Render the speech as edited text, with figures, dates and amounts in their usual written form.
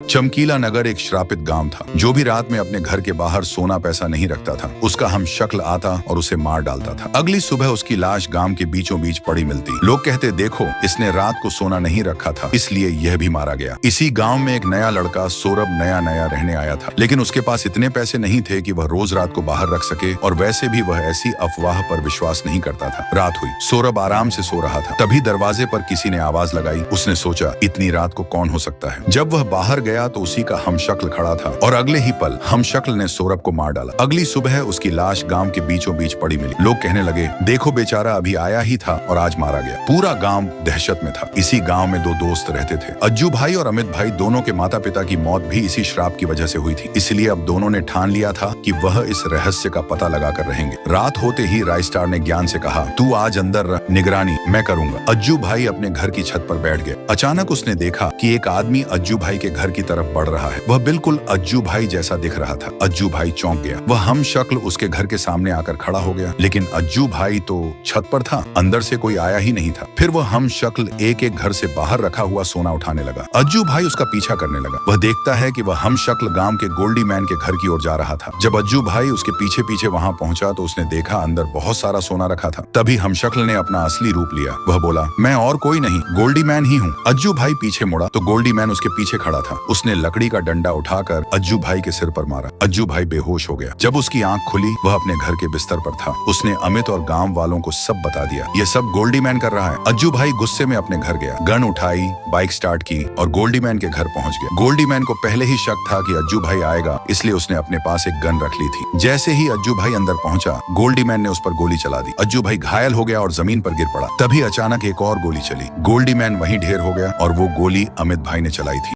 चमकीला नगर एक श्रापित गांव था। जो भी रात में अपने घर के बाहर सोना पैसा नहीं रखता था, उसका हम शक्ल आता और उसे मार डालता था। अगली सुबह उसकी लाश गांव के बीचों बीच पड़ी मिलती। लोग कहते, देखो इसने रात को सोना नहीं रखा था, इसलिए यह भी मारा गया। इसी गांव में एक नया लड़का सौरभ नया नया रहने आया था, लेकिन उसके पास इतने पैसे नहीं थे कि वह रोज रात को बाहर रख सके, और वैसे भी वह ऐसी अफवाह पर विश्वास नहीं करता था। रात हुई, सौरभ आराम से सो रहा था, तभी दरवाजे पर किसी ने आवाज लगाई। उसने सोचा, इतनी रात को कौन हो सकता है। जब वह बाहर गया तो उसी का हमशक्ल खड़ा था, और अगले ही पल हमशक्ल ने सौरभ को मार डाला। अगली सुबह उसकी लाश गांव के बीचों बीच पड़ी मिली। लोग कहने लगे, देखो बेचारा अभी आया ही था और आज मारा गया। पूरा गांव दहशत में था। इसी गांव में दो दोस्त रहते थे, अज्जू भाई और अमित भाई। दोनों के माता पिता की मौत भी इसी श्राप की वजह से हुई थी, इसलिए अब दोनों ने ठान लिया था कि वह इस रहस्य का पता लगा कर रहेंगे। रात होते ही रायस्टार ने ज्ञान से कहा, तू आज अंदर रह, निगरानी मैं करूंगा। अज्जू भाई अपने घर की छत पर बैठ गए। अचानक उसने देखा कि एक आदमी अज्जू भाई के घर की तरफ बढ़ रहा है। वह बिल्कुल अज्जू भाई जैसा दिख रहा था। अज्जू भाई चौंक गया। वह हम शक्ल उसके घर के सामने आकर खड़ा हो गया, लेकिन अज्जू भाई तो छत पर था, अंदर से कोई आया ही नहीं था। फिर वह हम शक्ल एक एक घर से बाहर रखा हुआ सोना उठाने लगा। अज्जू भाई उसका पीछा करने लगा। वह देखता है कि वह हम शक्ल गांव के गोल्डी मैन के घर की ओर जा रहा था। जब अज्जू भाई उसके पीछे पीछे वहां पहुंचा तो उसने देखा अंदर बहुत सारा सोना रखा था। तभी हम शक्ल ने अपना असली रूप लिया। वह बोला, मैं और कोई नहीं, गोल्डी मैन ही हूँ। अज्जू भाई पीछे मुड़ा तो गोल्डी मैन उसके पीछे खड़ा था। उसने लकड़ी का डंडा उठाकर अज्जू भाई के सिर पर मारा। अज्जू भाई बेहोश हो गया। जब उसकी आंख खुली, वह अपने घर के बिस्तर पर था। उसने अमित और गांव वालों को सब बता दिया। ये सब गोल्डी मैन कर रहा है। अज्जू भाई गुस्से में अपने घर गया, गन उठाई, बाइक स्टार्ट की और गोल्डी मैन के घर पहुंच गया। गोल्डी मैन को पहले ही शक था कि अज्जू भाई आएगा, इसलिए उसने अपने पास एक गन रख ली थी। जैसे ही अज्जू भाई अंदर पहुंचा, गोल्डी मैन ने उस पर गोली चला दी। अज्जू भाई घायल हो गया और जमीन पर गिर पड़ा। तभी अचानक एक और गोली चली। गोल्डी मैन वहीं ढेर हो गया और वो गोली अमित भाई ने चलाई थी।